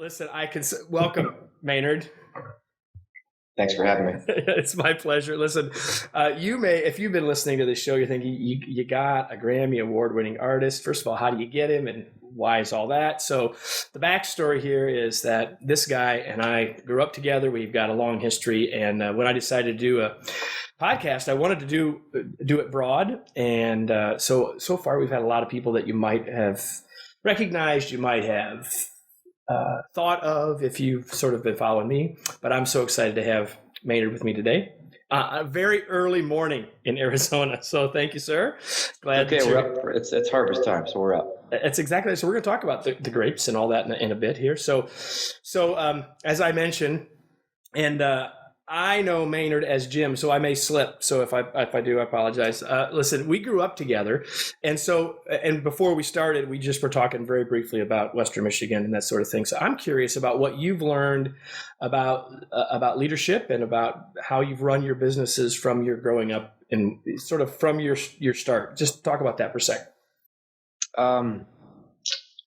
Listen, welcome, Maynard. Thanks for having me. It's my pleasure. Listen, if you've been listening to this show, you're thinking you got a Grammy award-winning artist. First of all, how do you get him, and why is all that? So the backstory here is that this guy and I grew up together. We've got a long history, and when I decided to do a podcast, I wanted to do it broad, and so far we've had a lot of people that you might have recognized, you might have thought of if you've sort of been following me, but I'm so excited to have Maynard with me today. A very early morning in Arizona, so thank you, sir. Glad. Okay, we're up. It's harvest time, so we're up. It's exactly. So we're going to talk about the grapes and all that in a bit here. So as I mentioned, and I know Maynard as Jim, so I may slip. So if I do, I apologize. Listen, we grew up together, and before we started, we just were talking very briefly about Western Michigan and that sort of thing. So I'm curious about what you've learned about leadership and about how you've run your businesses from your growing up and sort of from your start. Just talk about that for a second.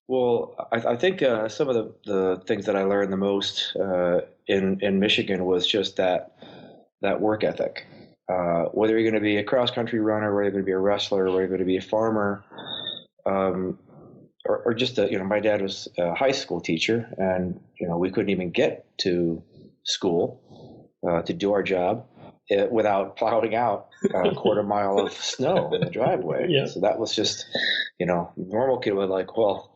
Well, I think some of the things that I learned the most in Michigan was just that work ethic. Whether you're going to be a cross-country runner, whether you're going to be a wrestler, whether you're going to be a farmer, or just my dad was a high school teacher, and we couldn't even get to school to do our job without plowing out a quarter mile of snow in the driveway. Yeah. So that was just, normal kid was like, well,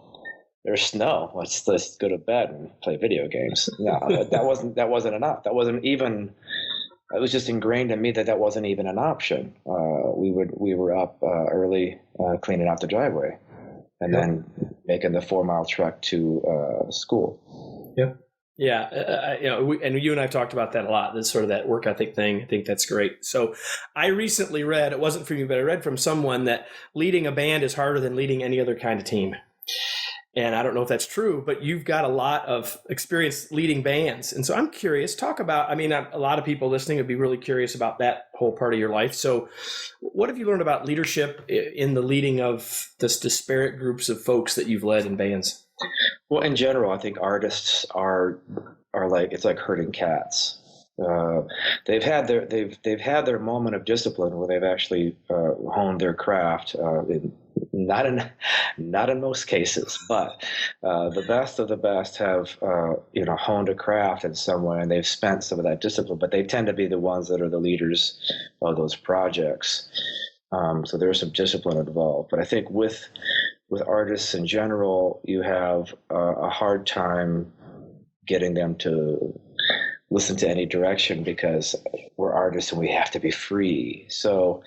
there's snow. Let's go to bed and play video games. No, that wasn't enough. That wasn't even. It was just ingrained in me that wasn't even an option. We were up early, cleaning out the driveway, and then making the 4-mile trek to school. Yep. Yeah. And you and I talked about that a lot. This sort of that work ethic thing. I think that's great. So I recently read, it wasn't from you, but I read from someone that leading a band is harder than leading any other kind of team. And I don't know if that's true, but you've got a lot of experience leading bands. And so I'm curious, talk about, a lot of people listening would be really curious about that whole part of your life. So what have you learned about leadership in the leading of this disparate groups of folks that you've led in bands? Well, in general, I think artists are like, it's like herding cats. They've had their moment of discipline where they've actually honed their craft. Not in most cases, but the best of the best have honed a craft in some way, and they've spent some of that discipline. But they tend to be the ones that are the leaders of those projects. So there's some discipline involved. But I think with artists in general, you have a hard time getting them to listen to any direction because we're artists and we have to be free. So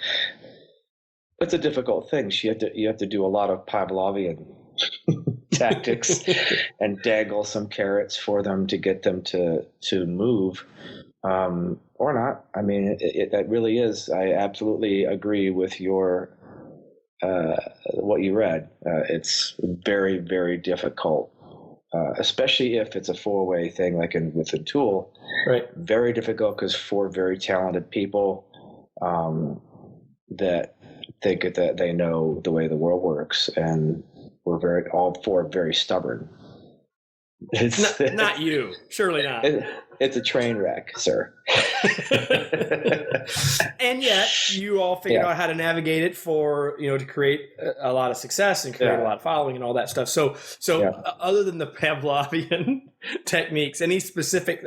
it's a difficult thing. You have to do a lot of Pavlovian tactics and dangle some carrots for them to get them to move, or not. That really is. I absolutely agree with your what you read. It's very, very difficult, especially if it's a 4-way thing like with the Tool. Right. Very difficult because 4 very talented people that think that they know the way the world works, and we're all 4 very stubborn. It's not you, surely not. It's a train wreck, sir. And yet, you all figured out how to navigate it to create a lot of success and create a lot of following and all that stuff. So other than the Pavlovian techniques, any specific?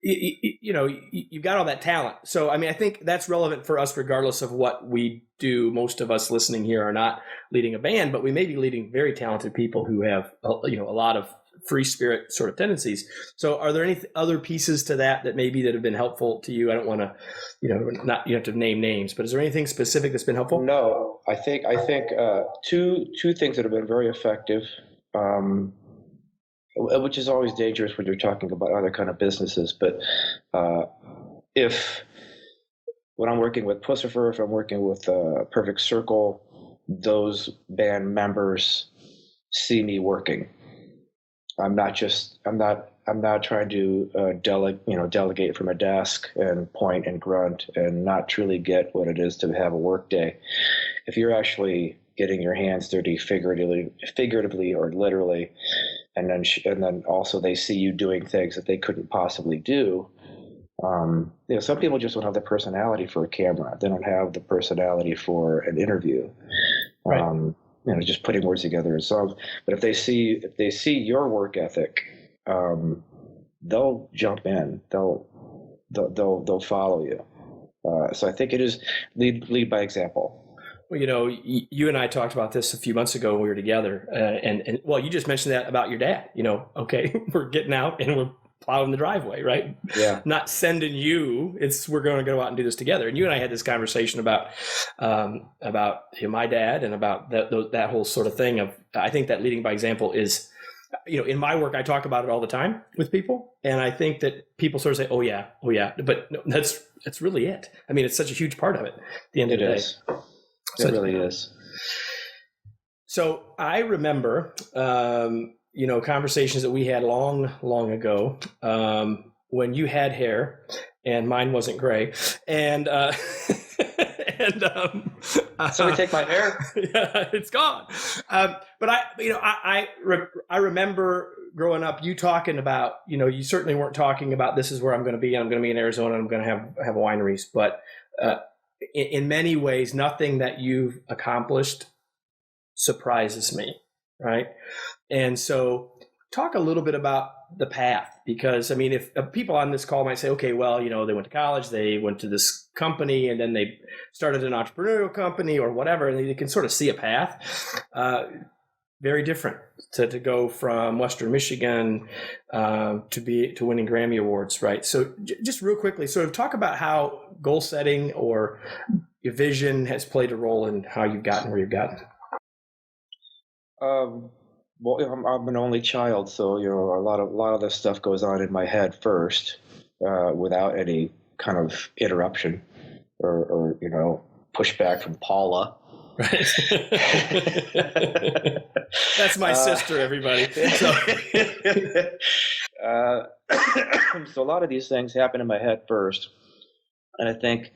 You've got all that talent. So, I think that's relevant for us regardless of what we do. Most of us listening here are not leading a band, but we may be leading very talented people who have, a lot of free spirit sort of tendencies. So are there any other pieces to that have been helpful to you? I don't want to, you have to name names, but is there anything specific that's been helpful? No, I think two things that have been very effective, which is always dangerous when you're talking about other kind of businesses. But when I'm working with Puscifer, if I'm working with Perfect Circle, those band members see me working. I'm not trying to delegate from a desk and point and grunt and not truly get what it is to have a work day. If you're actually getting your hands dirty figuratively or literally, and then also they see you doing things that they couldn't possibly do. Some people just don't have the personality for a camera. They don't have the personality for an interview. Right. Just putting words together in songs. But if they see your work ethic, they'll jump in. They'll follow you. So I think it is lead by example. Well, you and I talked about this a few months ago when we were together, and you just mentioned that about your dad. Okay, we're getting out and we're plowing the driveway, right? Yeah. Not sending you. We're going to go out and do this together. And you and I had this conversation about my dad and about that whole sort of thing of, I think that leading by example is, in my work, I talk about it all the time with people. And I think that people sort of say, oh yeah. But no, that's really it. I mean, it's such a huge part of it at the end of the day. It really is. So I remember, conversations that we had long ago, when you had hair and mine wasn't gray, and so we take my hair. Yeah, it's gone. But I remember growing up, you talking about, you certainly weren't talking about this is where I'm going to be. I'm going to be in Arizona. I'm going to have wineries, but in many ways, nothing that you've accomplished surprises me, right? And so talk a little bit about the path, because, I mean, if people on this call might say, okay, well, they went to college, they went to this company, and then they started an entrepreneurial company or whatever, and they can sort of see a path. Very different to go from Western Michigan to winning Grammy Awards, right? So just real quickly, sort of talk about how goal setting or your vision has played a role in how you've gotten where you've gotten. Well, I'm an only child, so a lot of this stuff goes on in my head first, without any kind of interruption or pushback from Paula. Right. That's my sister, everybody. So. So a lot of these things happen in my head first, and I think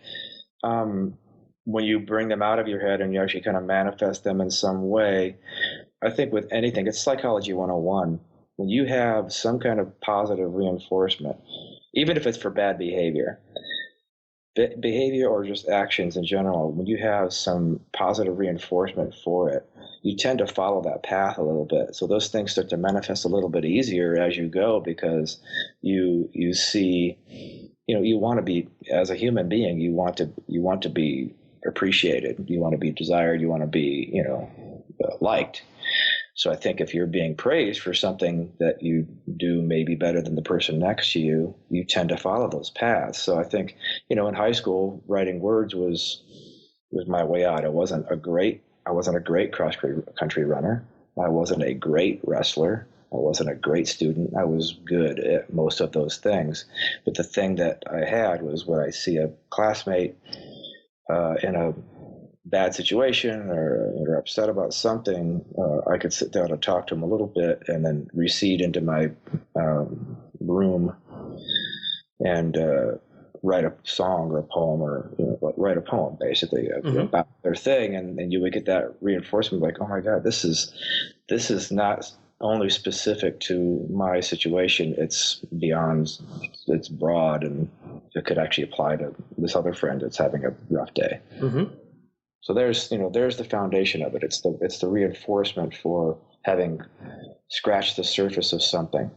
when you bring them out of your head and you actually kind of manifest them in some way, I think with anything, it's psychology 101. When you have some kind of positive reinforcement, even if it's for bad behavior or just actions in general, when you have some positive reinforcement for it, you tend to follow that path a little bit. So those things start to manifest a little bit easier as you go, because you see, you want to be, as a human being, you want to be appreciated, you want to be desired, you want to be, liked. So I think if you're being praised for something that you do maybe better than the person next to you, you tend to follow those paths. So I think, in high school, writing words was my way out. I wasn't a great cross country runner. I wasn't a great wrestler. I wasn't a great student. I was good at most of those things. But the thing that I had was when I see a classmate in a bad situation or upset about something, I could sit down and talk to him a little bit and then recede into my room and write a song or a poem, or write a poem basically about their thing, and you would get that reinforcement like, oh my God, this is not only specific to my situation, it's beyond, it's broad, and it could actually apply to this other friend that's having a rough day. Mm-hmm. So there's the foundation of it. It's the reinforcement for having scratched the surface of something.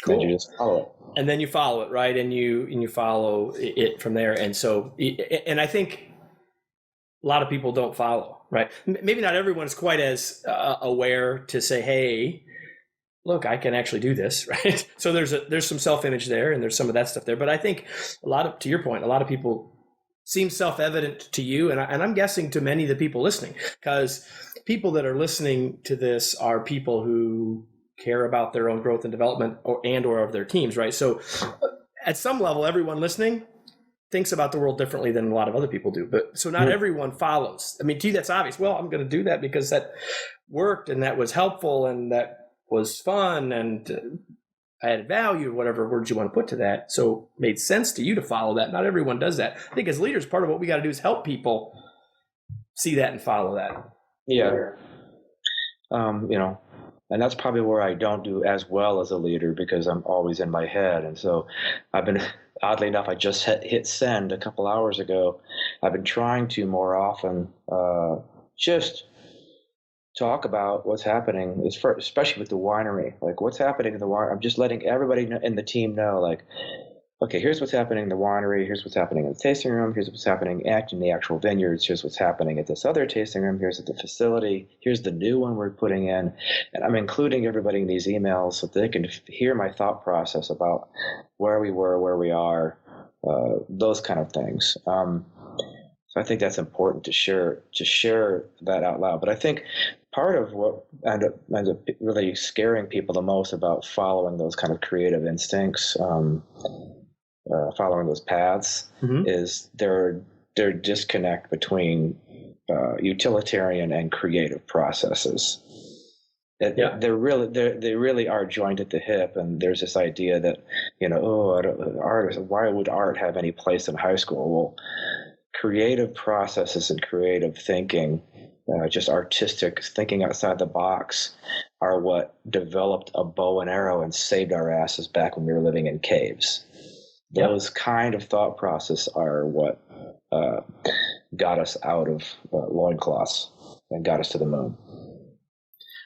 Cool. And you just follow it. And then you follow it, right? And you follow it from there. And so, and I think a lot of people don't follow, right? Maybe not everyone's quite as aware to say, hey, look, I can actually do this, right? So there's some self-image there, and there's some of that stuff there. But I think to your point, a lot of people seem self-evident to you, and I'm guessing to many of the people listening, because people that are listening to this are people who care about their own growth and development or of their teams, right? So at some level, everyone listening thinks about the world differently than a lot of other people do. But so not everyone follows. I mean, to you, that's obvious. Well, I'm going to do that because that worked and that was helpful and that was fun and added value, whatever words you want to put to that. So it made sense to you to follow that. Not everyone does that. I think as leaders, part of what we got to do is help people see that and follow that. Yeah. And that's probably where I don't do as well as a leader, because I'm always in my head. And so I've been, oddly enough, I just hit send a couple hours ago. I've been trying to more often just talk about what's happening, especially with the winery. Like, what's happening in the winery. I'm just letting everybody in the team know, like, okay, here's what's happening in the winery, here's what's happening in the tasting room, here's what's happening in the actual vineyards, here's what's happening at this other tasting room, here's at the facility, here's the new one we're putting in. And I'm including everybody in these emails so they can hear my thought process about where we were, where we are, those kind of things. So I think that's important to share that out loud. But I think part of what ends up really scaring people the most about following those kind of creative instincts, following those paths, is their disconnect between utilitarian and creative processes. They really are joined at the hip, and there's this idea that why would art have any place in high school? Well, creative processes and creative thinking, just artistic thinking outside the box, are what developed a bow and arrow and saved our asses back when we were living in caves. Those kind of thought process are what got us out of loincloths and got us to the moon.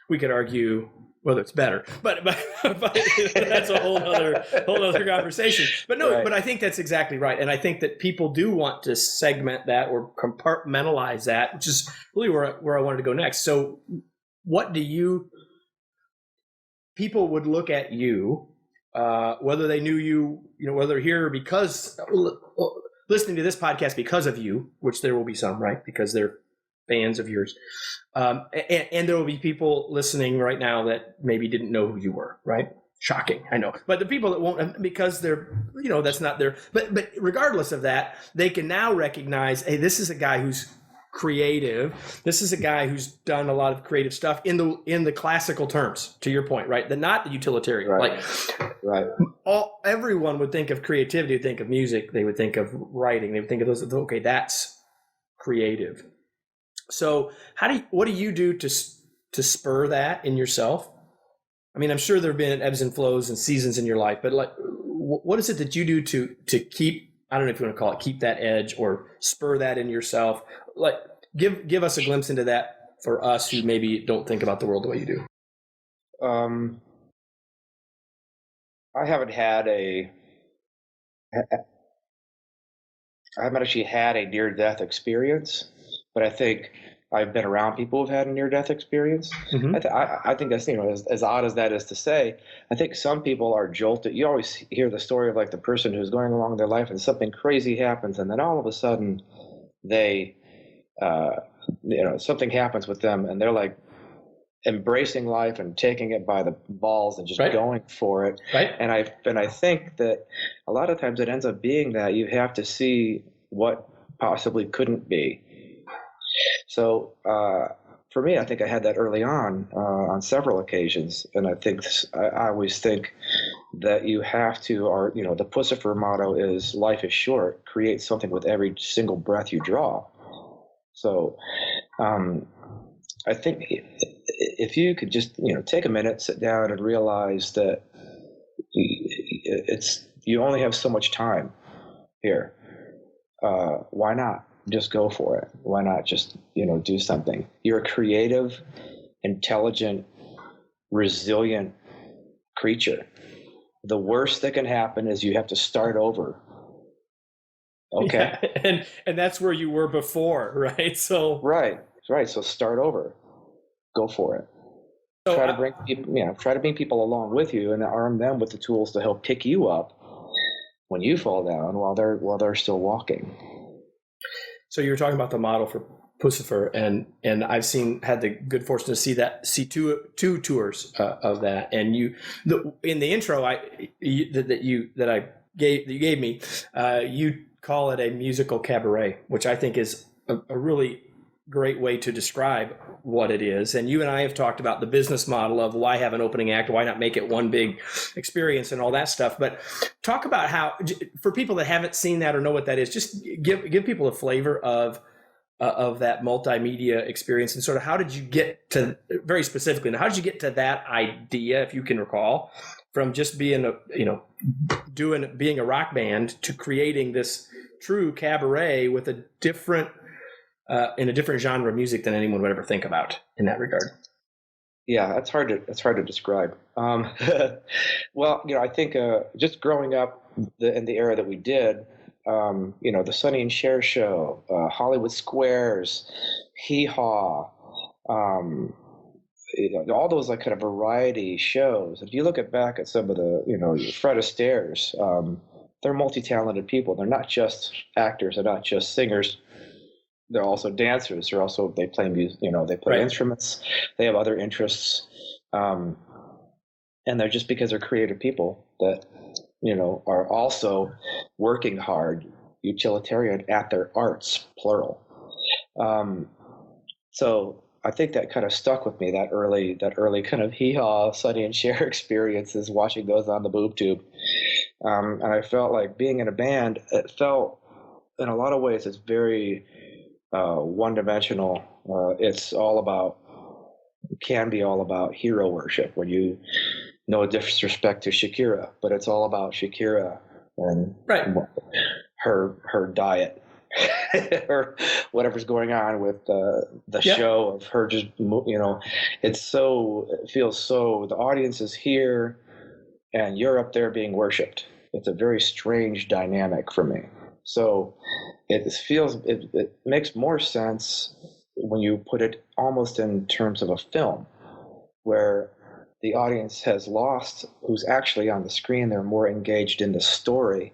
We could argue whether it's better, but that's a whole other conversation. But no, right. But I think that's exactly right. And I think that people do want to segment that or compartmentalize that, which is really where I wanted to go next. So what do people would look at you, whether they knew you, whether they're here because listening to this podcast because of you, which there will be some, right? Because they're fans of yours. And there will be people listening right now that maybe didn't know who you were, right? Shocking, I know. But the people that won't, because they're, that's not their, but regardless of that, they can now recognize, hey, this is a guy who's creative. This is a guy who's done a lot of creative stuff in the classical terms, to your point, right? Not the utilitarian. Right. Everyone would think of creativity, would think of music, they would think of writing, they would think of those, okay, that's creative. So what do you do to spur that in yourself? I mean, I'm sure there have been ebbs and flows and seasons in your life, but like, what is it that you do to keep, I don't know if you want to call it, keep that edge or spur that in yourself? Like, give us a glimpse into that for us who maybe don't think about the world the way you do. I haven't actually had a near-death experience. But I think I've been around people who've had a near-death experience. Mm-hmm. I think that's, as odd as that is to say, I think some people are jolted. You always hear the story of like the person who's going along their life and something crazy happens, and then all of a sudden they, something happens with them, and they're like embracing life and taking it by the balls and just going for it. Right. And I think that a lot of times it ends up being that you have to see what possibly couldn't be. So for me, I think I had that early on several occasions, and I think I always think that you have to, or the Puscifer motto is "Life is short. Create something with every single breath you draw." So I think if you could just take a minute, sit down, and realize that you only have so much time here. Why not? Just go for it. Why not just, do something? You're a creative, intelligent, resilient creature. The worst that can happen is you have to start over. Okay. Yeah, and that's where you were before, right? So Right. So start over. Go for it. So try to bring people along with you and arm them with the tools to help pick you up when you fall down while they're still walking. So you were talking about the model for Puscifer, and I've had the good fortune to see two tours of that. And in the intro you gave me, you call it a musical cabaret, which I think is a really great way to describe what it is. And you and I have talked about the business model of why have an opening act, why not make it one big experience and all that stuff. But talk about how, for people that haven't seen that or know what that is, just give people a flavor of of that multimedia experience, and sort of how did you get to, very specifically, how did you get to that idea, if you can recall, from just being being a rock band to creating this true cabaret with a different in a different genre of music than anyone would ever think about in that regard? Yeah, it's hard to describe. Well, I think just growing up in the era that we did, the Sonny and Cher show, Hollywood Squares, Hee Haw, all those like kind of variety shows. If you look back at some of the, Fred Astaire's, they're multi-talented people. They're not just actors. They're not just singers. They're also dancers. They play music. They play Right. instruments. They have other interests, and they're just because they're creative people that are also working hard, utilitarian at their arts, plural. So I think that kind of stuck with me, that early kind of Hee Haw, Sonny and Cher experiences, watching those on the boob tube. And I felt like being in a band, it felt in a lot of ways it's very one-dimensional. Can be all about hero worship, when no disrespect to Shakira, but it's all about Shakira and Right. her diet or whatever's going on with the show of her just, it feels so, the audience is here and you're up there being worshipped. It's a very strange dynamic for me. So it makes more sense when you put it almost in terms of a film, where the audience has lost who's actually on the screen. They're more engaged in the story,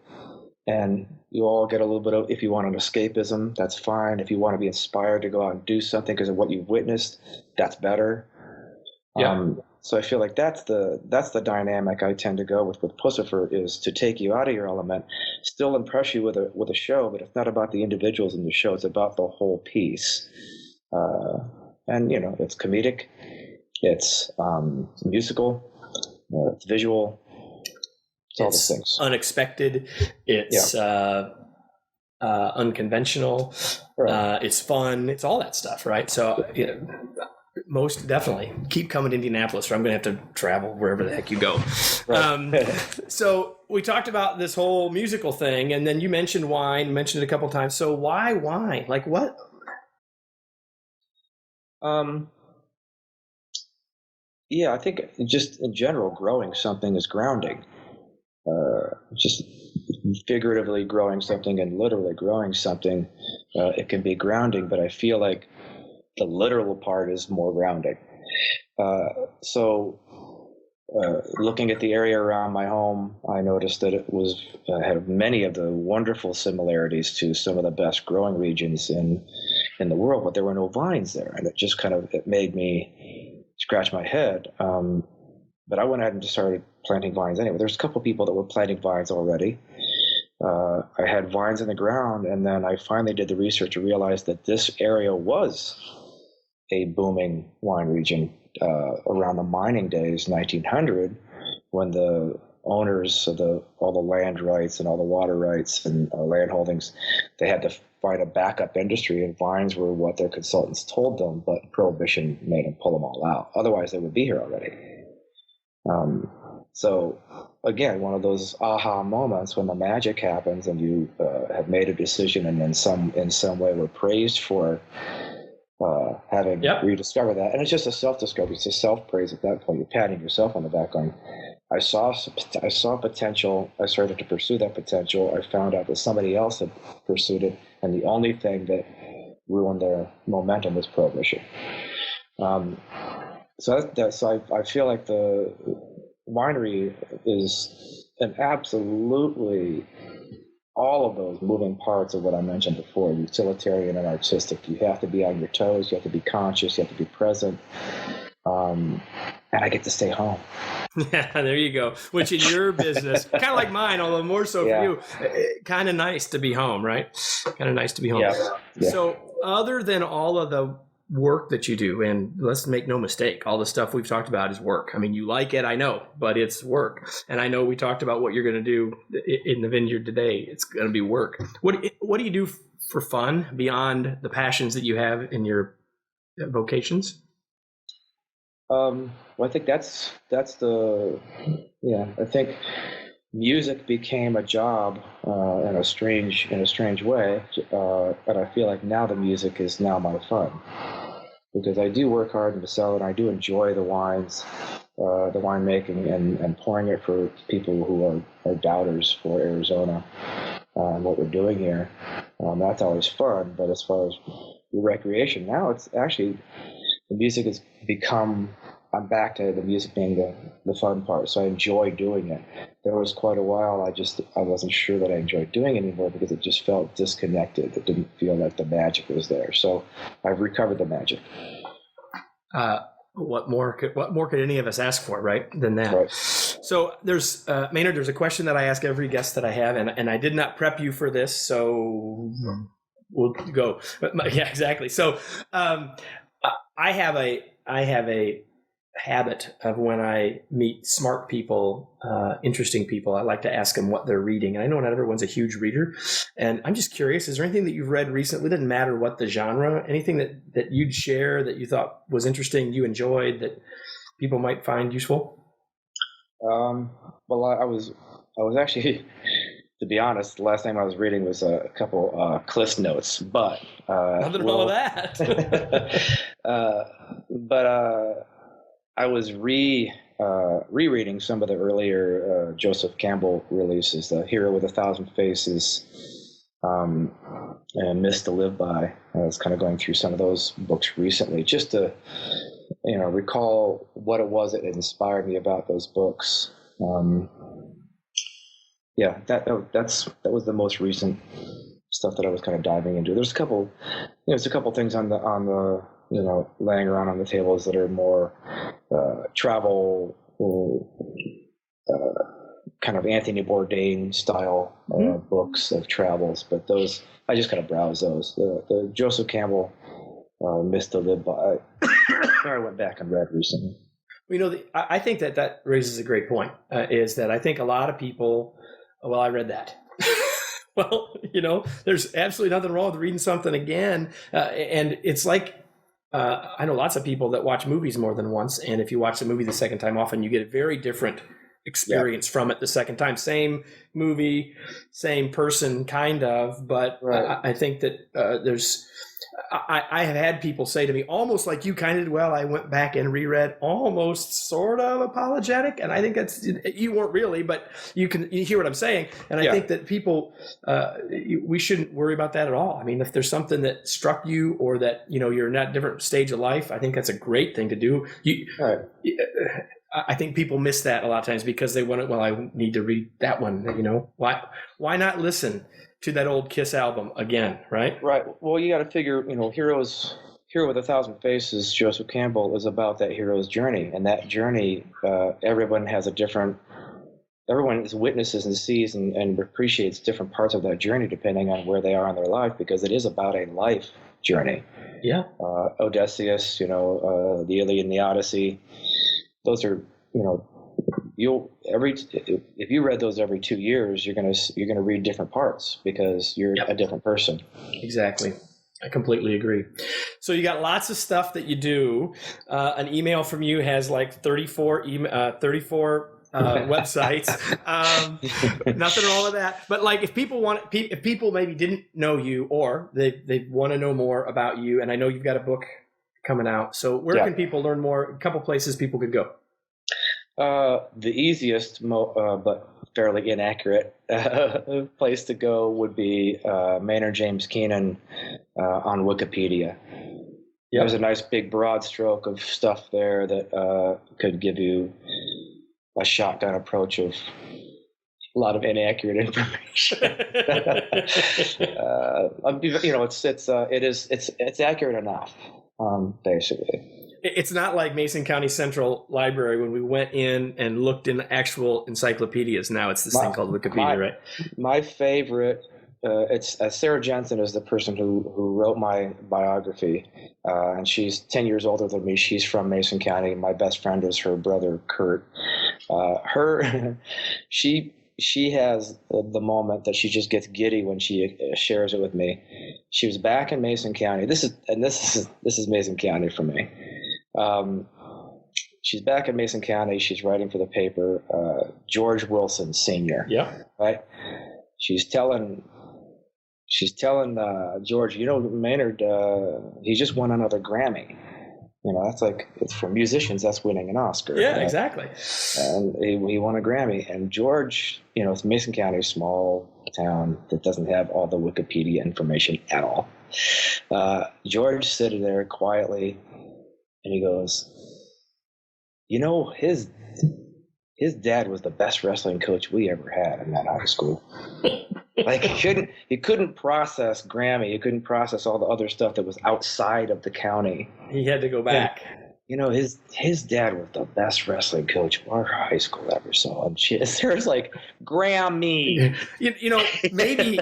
and you all get a little bit of, if you want an escapism, that's fine. If you want to be inspired to go out and do something because of what you've witnessed, that's better. Yeah. So I feel like that's the dynamic I tend to go with Puscifer, is to take you out of your element, still impress you with a show, but it's not about the individuals in the show. It's about the whole piece. And it's comedic, it's musical, it's visual, it's all those things. Unexpected, it's unconventional, Right. it's fun, it's all that stuff, right? So most definitely keep coming to Indianapolis, or I'm going to have to travel wherever the heck you go. Right. So we talked about this whole musical thing, and then you mentioned wine, mentioned it a couple of times. So why wine? Like what? Yeah, I think just in general, growing something is grounding. Just figuratively growing something and literally growing something, it can be grounding, but I feel like the literal part is more grounding. So looking at the area around my home, I noticed that it had many of the wonderful similarities to some of the best growing regions in the world, but there were no vines there, and it made me scratch my head. But I went ahead and just started planting vines anyway. There's a couple of people that were planting vines already. I had vines in the ground, and then I finally did the research and realized that this area was a booming wine region around the mining days, 1900, when the owners of all the land rights and all the water rights and land holdings, they had to find a backup industry, and vines were what their consultants told them, but Prohibition made them pull them all out. Otherwise, they would be here already. So again, one of those aha moments when the magic happens and you have made a decision and in some way were praised for having rediscovered that. And it's just a self-discovery. It's a self-praise at that point. You're patting yourself on the back going, I saw potential. I started to pursue that potential. I found out that somebody else had pursued it, and the only thing that ruined their momentum was Prohibition. So I feel like the winery is an absolutely all of those moving parts of what I mentioned before, utilitarian and artistic. You have to be on your toes. You have to be conscious. You have to be present. And I get to stay home. Yeah, there you go. Which in your business, kind of like mine, although more so for you, kind of nice to be home, right? Kind of nice to be home. Yeah. So other than all of the work that you do. And let's make no mistake, all the stuff we've talked about is work. I mean, you like it, I know, but it's work. And I know we talked about what you're going to do in the vineyard today. It's going to be work. What do you do for fun beyond the passions that you have in your vocations? Well, I think I think music became a job in a strange way, and I feel like now the music is now my fun, because I do work hard in the cellar, and I do enjoy the wines, the winemaking, and pouring it for people who are doubters for Arizona and what we're doing here. That's always fun. But as far as the recreation, now it's actually the music has become. I'm back to the music being the fun part, so I enjoy doing it. There was quite a while I wasn't sure that I enjoyed doing it anymore because it just felt disconnected. It didn't feel like the magic was there. So I've recovered the magic. What more could any of us ask for, right, than that? Right. So there's Maynard. There's a question that I ask every guest that I have, and I did not prep you for this, so we'll go. Yeah, exactly. So I have a habit of when I meet smart people, interesting people, I like to ask them what they're reading. And I know not everyone's a huge reader. And I'm just curious, is there anything that you've read recently? It doesn't matter what the genre, anything that you'd share that you thought was interesting, you enjoyed, that people might find useful? Well, I was actually, to be honest, the last time I was reading was a couple Cliff Notes, but nothing wrong with that. But I was rereading some of the earlier Joseph Campbell releases, The Hero with 1,000 Faces, and Myths to Live By. I was kind of going through some of those books recently, just to recall what it was that inspired me about those books. That was the most recent stuff that I was kind of diving into. There's a couple things on the laying around on the tables that are more travel, kind of Anthony Bourdain style books of travels, but those I just kind of browse those. The Joseph Campbell Myths to Live By, I went back and read recently. I think that raises a great point. Is that I think a lot of people. Well, I read that. Well, there's absolutely nothing wrong with reading something again, and it's like. I know lots of people that watch movies more than once, and if you watch the movie the second time, often you get a very different experience from it the second time. Same movie, same person, kind of, but right. I think that I have had people say to me, almost like you kind of did, well, I went back and reread, almost sort of apologetic, and I think you weren't really, but you hear what I'm saying, and I think that people, we shouldn't worry about that at all. I mean, if there's something that struck you or that, you're in a different stage of life, I think that's a great thing to do. I think people miss that a lot of times because they want it. Well, I need to read that one. Why not listen to that old Kiss album again? Right. Right. Well, you got to figure. Hero with 1,000 Faces, Joseph Campbell, is about that hero's journey, and that journey, everyone witnesses and sees and appreciates different parts of that journey depending on where they are in their life, because it is about a life journey. Yeah. Odysseus, the Iliad and the Odyssey. Those are, if you read those every 2 years, you're gonna read different parts because you're a different person. Exactly. I completely agree. So you got lots of stuff that you do. An email from you has like 34 websites. Nothing wrong with that. But like, if people maybe didn't know you or they want to know more about you, and I know you've got a book coming out. So where can people learn more? A couple places people could go. The easiest, but fairly inaccurate place to go would be Maynard James Keenan on Wikipedia. Yep. There's a nice big broad stroke of stuff there that could give you a shotgun approach of a lot of inaccurate information. It's accurate enough, basically. It's not like Mason County Central Library when we went in and looked in actual encyclopedias. Now it's this thing called Wikipedia, right? My favorite it's Sarah Jensen is the person who wrote my biography, and she's 10 years older than me. She's from Mason County. My best friend is her brother Kurt. She has the moment that she just gets giddy when she shares it with me. She was back in Mason County. This is Mason County for me. She's back in Mason County. She's writing for the paper. George Wilson Sr. Yeah. Right. She's telling George, Maynard, he just won another Grammy. That's like, it's for musicians, that's winning an Oscar. Yeah, exactly. And he won a Grammy. And George, it's Mason County, small town that doesn't have all the Wikipedia information at all. George sitting there quietly, and he goes, his dad was the best wrestling coach we ever had in that high school. Like, he couldn't process Grammy. He couldn't process all the other stuff that was outside of the county. He had to go back. And, his dad was the best wrestling coach our high school ever saw. And there's like Grammy. Maybe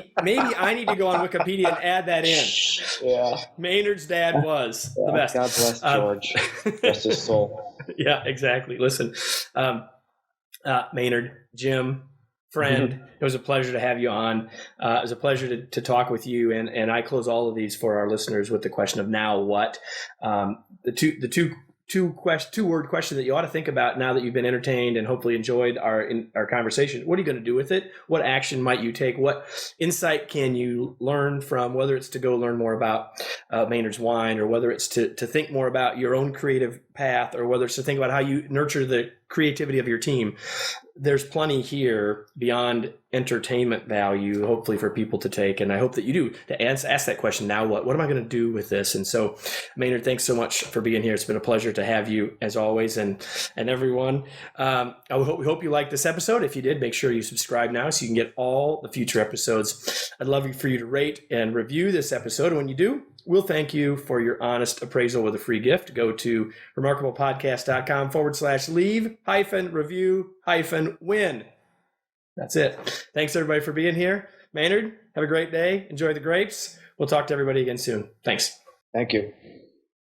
I need to go on Wikipedia and add that in. Yeah. Maynard's dad was the best. God bless George. Rest his soul. Yeah, exactly. Listen, Maynard, Jim, friend, It was a pleasure to have you on. It was a pleasure to talk with you. And I close all of these for our listeners with the question of now what. The two-word question that you ought to think about now that you've been entertained and hopefully enjoyed our conversation. What are you going to do with it? What action might you take? What insight can you learn from, whether it's to go learn more about Maynard's wine, or whether it's to think more about your own creative path, or whether it's to think about how you nurture the creativity of your team? There's plenty here beyond entertainment value, hopefully, for people to take. And I hope that you do, to ask that question, now what? What am I going to do with this? And so, Maynard, thanks so much for being here. It's been a pleasure to have you, as always, and everyone. We hope you liked this episode. If you did, make sure you subscribe now so you can get all the future episodes. I'd love for you to rate and review this episode. And when you do, we'll thank you for your honest appraisal with a free gift. Go to remarkablepodcast.com/leave-review-win. That's it. Thanks, everybody, for being here. Maynard, have a great day. Enjoy the grapes. We'll talk to everybody again soon. Thanks. Thank you.